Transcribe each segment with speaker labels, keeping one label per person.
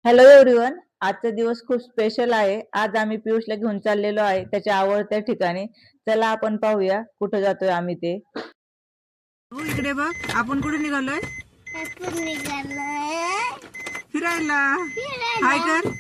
Speaker 1: Hello everyone. आजचा दिवस खूप स्पेशल आहे. आज आम्ही पियुषला घेऊन चाललेलो आहे त्याच्या आवडत्या ठिकाणी. चला आपण पाहूया कुठे जातोय आम्ही ते. इकडे बघ, आपण कुठे निघालोय? फिरायला. हाय कर.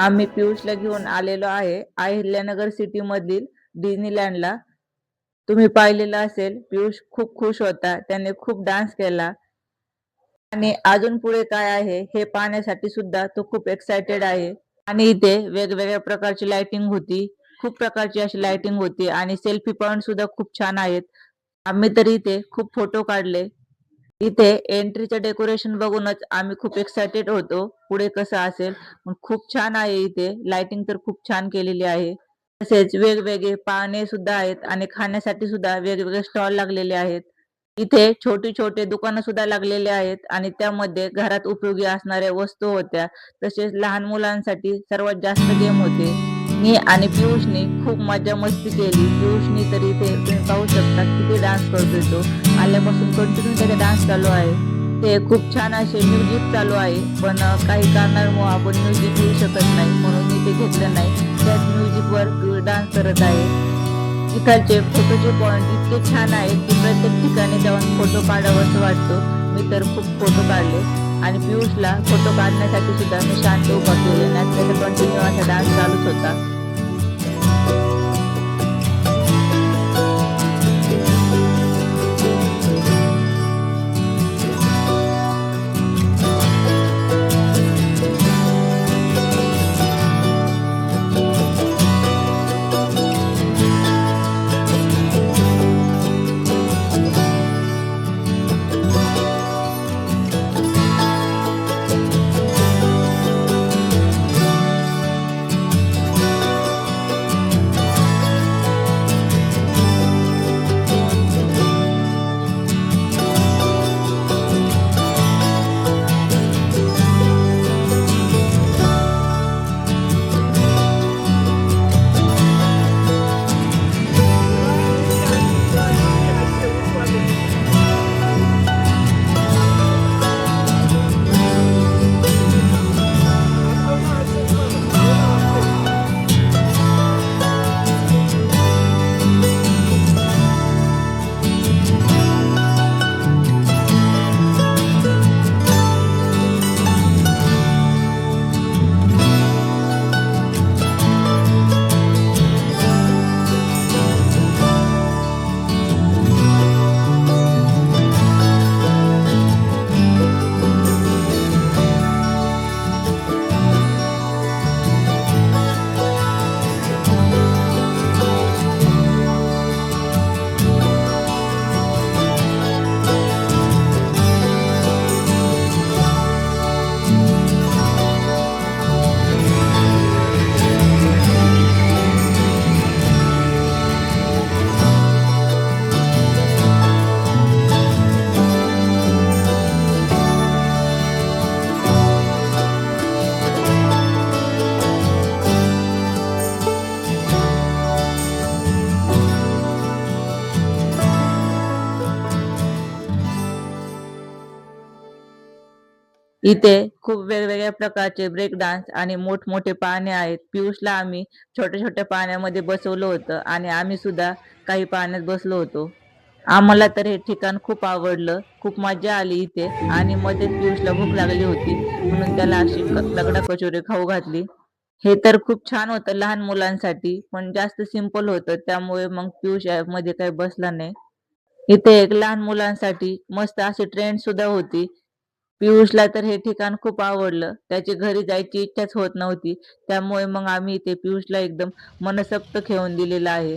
Speaker 1: आम्ही पियुषला घेऊन आलेलो आहे अहिल्यानगर सिटी मधील डिझनीलँडला. तुम्ही पाहिलेलं असेल. पियुष खूप खुश होता, त्याने खूप डान्स केला आणि अजून पुढे काय आहे हे पाहण्यासाठी सुद्धा तो खूप एक्साइटेड आहे. आणि इथे वेगवेगळ्या प्रकारची लाइटिंग होती, खूप प्रकारची अशी लाइटिंग होती आणि सेल्फी पॉइंट सुद्धा खूप छान आहेत. आम्ही तर इथे खूप फोटो काढले. इथे एंट्रीचं डेकोरेशन बघूनच आम्ही खूप एक्साइटेड होतो पुढे कसं असेल. खूप छान आहे, इथे लाइटिंग तर खूप छान केलेली आहे. तसेच वेगवेगळे पाने सुद्धा आहेत आणि खाण्यासाठी सुद्धा वेगवेगळे स्टॉल लागलेले आहेत. इथे छोटे छोटे दुकानं सुद्धा लागलेले आहेत आणि त्यामध्ये घरात उपयोगी असणाऱ्या वस्तू होत्या. तसेच लहान मुलांसाठी सर्वात जास्त गेम होते. मी आणि पियुषने खूप मजा मस्ती केली. पियुषने तरी इथे तुम्ही पाहू शकता किती डान्स करतोय तो. आल्यापासून कंटिन्यू त्याचा डान्स चालू आहे. ते खूप छान असे म्युझिक चालू आहे, पण काही कारणामुळे आपण म्युझिक घेऊ शकत नाही म्हणून मी ते घेतलं नाही. त्याच म्युझिकवर डान्स करत आहे. इकडचे फोटोचे पॉइंट इतके छान आहेत की प्रत्येक ठिकाणी जाऊन फोटो काढावासा वाटतो. मी तर खूप फोटो काढले आणि पियुषला फोटो काढण्यासाठी सुद्धा मी शांत उभा केले नाही, त्याचा कंटिन्यू असा डान्स चालूच होता. इथे खूप वेगवेगळ्या प्रकारचे ब्रेक डान्स आणि मोठमोठे पाळणे आहेत. पियुषला आम्ही छोट्या-छोट्या पाळण्यामध्ये बसवलं होतं आणि आम्ही सुद्धा काही पाळण्यात बसलो होतो. आम्हाला तर हे ठिकाण खूप आवडलं. खूप मजा आली इथे आणि मध्येच पियुषला भूक लागली होती म्हणून त्याला अशी रगडा कचोरी खाऊ घातली. हे तर खूप छान होतं लहान मुलांसाठी, पण जास्त सिंपल होतं. त्यामुळे मग पियुष यामध्ये काही बसला नाही. इथे एक लहान मुलांसाठी मस्त अशी ट्रेन सुद्धा होती. पियुषला तर हे ठिकाण खूप आवडलं. त्याची घरी जायची इच्छाच होत नव्हती. त्यामुळे मग आम्ही इथे पियुषला एकदम मनसोक्त खेळून दिलेलं आहे.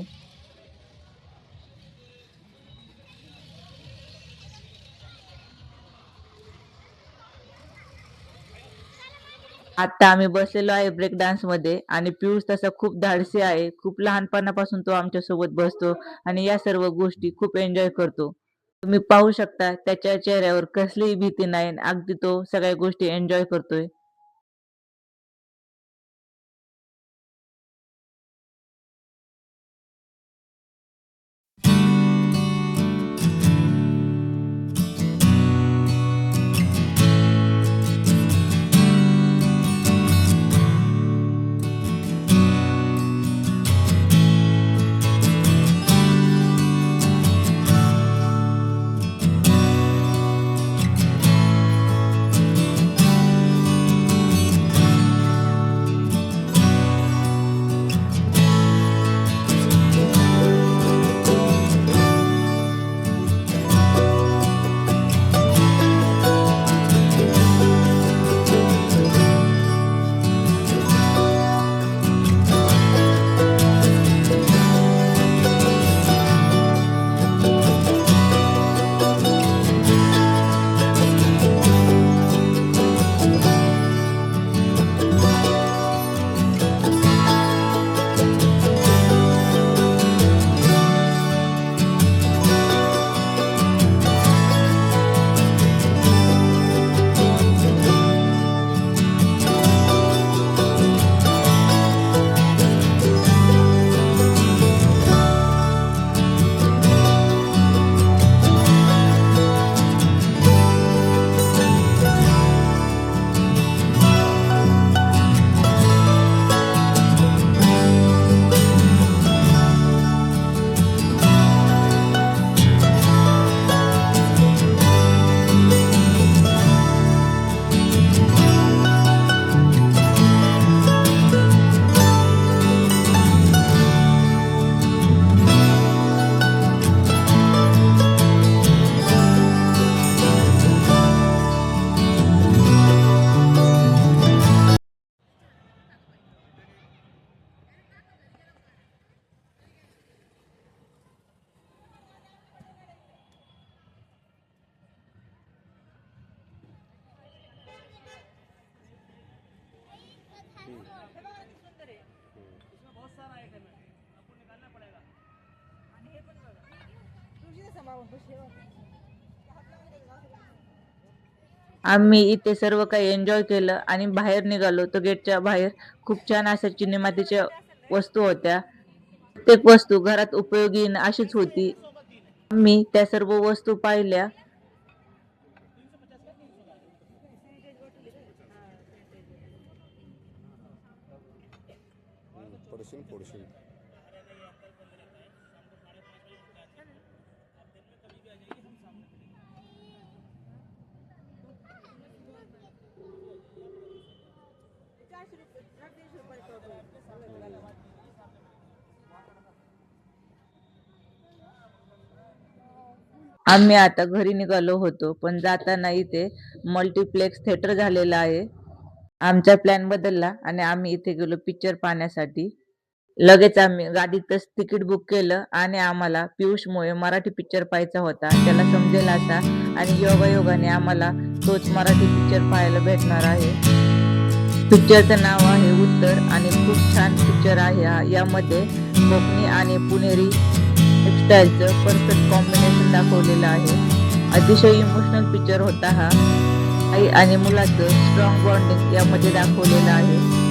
Speaker 1: आता आम्ही बसलेलो आहे ब्रेक डान्समध्ये आणि पियुष तसा खूप धाडसी आहे. खूप लहानपणापासून तो आमच्यासोबत बसतो आणि या सर्व गोष्टी खूप एन्जॉय करतो. तुम्ही पाहू शकता त्याच्या चेहऱ्यावर कसलीही भीती नाही. अगदी तो सगळ्या गोष्टी एन्जॉय करतोय. आम्ही इथे सर्व काही एन्जॉय केलं आणि बाहेर निघालो. तर गेटच्या बाहेर खूप छान अशा चिनीमातीच्या वस्तू होत्या. प्रत्येक वस्तू घरात उपयोगी येईन अशीच होती. आम्ही त्या सर्व वस्तू पाहिल्या.
Speaker 2: पडशील पडशील.
Speaker 1: आम्ही आता घरी निघालो होतो, पण जाताना इथे मल्टिप्लेक्स थिएटर झालेलं आहे. आमचा प्लॅन बदलला आणि आम्ही इथे गेलो पिक्चर पाहण्यासाठी. लगेच आम्ही गाडीतच तिकीट बुक केलं आणि आम्हाला पियुषमुळे मराठी पिक्चर पाहायचा होता. त्याला समजेल असा आणि योगायोगाने आम्हाला तोच मराठी पिक्चर पाहायला भेटणार आहे. पिक्चरचं नाव आहे उत्तर आणि खूप छान पिक्चर आहे हा. यामध्ये कोकणी आणि पुणेरी स्टाईलचं परफेक्ट कॉम्बिनेशन दाखवलेलं आहे. अतिशय इमोशनल पिक्चर होता हा. आई आणि मुलाचं स्ट्रॉंग बॉन्डिंग यामध्ये दाखवलेलं आहे.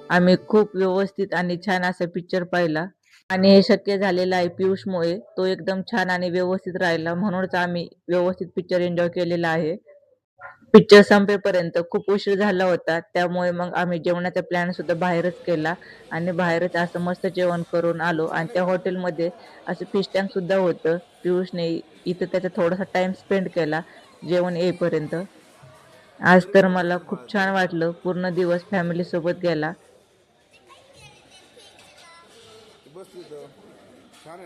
Speaker 1: आम्ही खूप व्यवस्थित आणि छान असा पिक्चर पाहिला आणि हे शक्य झालेलं आहे पियुषमुळे. तो एकदम छान आणि व्यवस्थित राहिला म्हणूनच आम्ही व्यवस्थित पिक्चर एन्जॉय केलेला आहे. पिक्चर संपेपर्यंत खूप उशीर झाला होता. त्यामुळे मग आम्ही जेवणाचा प्लॅन सुद्धा बाहेरच केला आणि बाहेरच असं मस्त जेवण करून आलो आणि त्या हॉटेलमध्ये असं फिश टँक सुद्धा होतं. पियुषने इथं त्याचा थोडासा टाईम स्पेंड केला जेवण येईपर्यंत. आज तर मला खूप छान वाटलं. पूर्ण दिवस फॅमिलीसोबत गेला.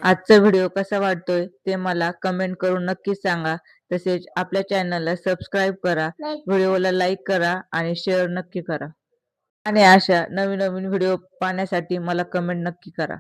Speaker 1: आजचा व्हिडिओ कसा वाटतोय ते मला कमेंट करून नक्कीच सांगा. तसेच आपल्या चॅनलला सबस्क्राईब करा, व्हिडिओला लाईक करा आणि शेअर नक्की करा. आणि अशा नवीन नवीन व्हिडिओ पाहण्यासाठी मला कमेंट नक्की करा.